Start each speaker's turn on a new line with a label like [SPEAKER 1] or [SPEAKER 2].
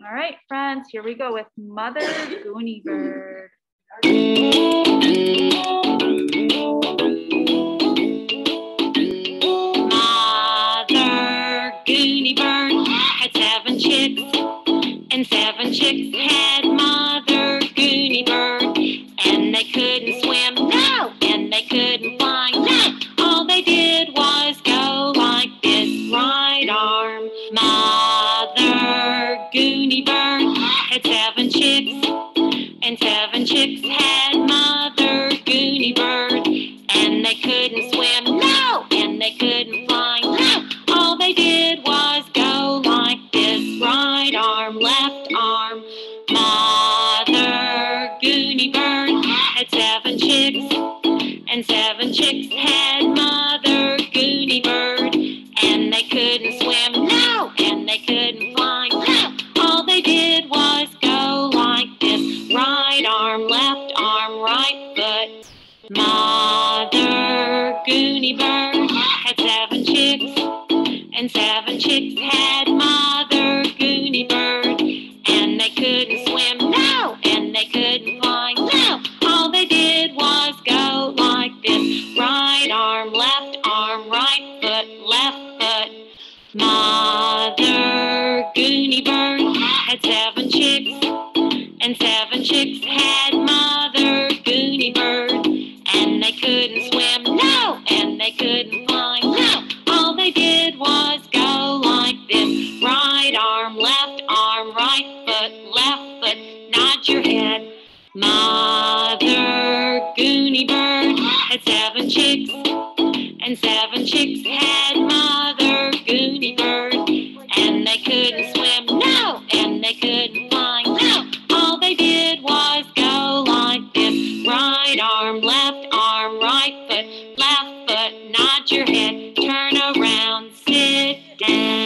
[SPEAKER 1] All right, friends, here we go with Mother Gooney Bird.
[SPEAKER 2] Mother Gooney Bird had 7 chicks, and 7 chicks had Mother Gooney Bird. And they couldn't swim, no, and they couldn't fly, no. All they did was go like this, right arm. Mother Gooney Bird had 7 chicks, and 7 chicks had Mother Gooney Bird. And they couldn't swim, no, and they couldn't fly, no. All they did was go like this, right arm, left arm. Mother Gooney Bird had 7 chicks, and 7 chicks had Mother Gooney Bird. And they couldn't swim, no, and they couldn't fly, no. All they did was go like this, right arm, right foot. Mother Gooney Bird had 7 chicks, and 7 chicks had Mother Gooney Bird. And they couldn't swim, no, and they couldn't fly, no. All they did was go like this, right arm, right foot, left foot. Mother Gooney Bird had 7 chicks, and 7 chicks had Mother Gooney Bird. And they couldn't swim, no, and they couldn't fly, no. All they did was go like this, right arm, right foot, left foot, nod your head. Mother Gooney Bird had 7 chicks, and 7 chicks had Mother Gooney Bird. And they couldn't swim, no, and they couldn't fly, no. All they did was go like this, right arm, right foot, left foot, nod your head, turn around, sit down.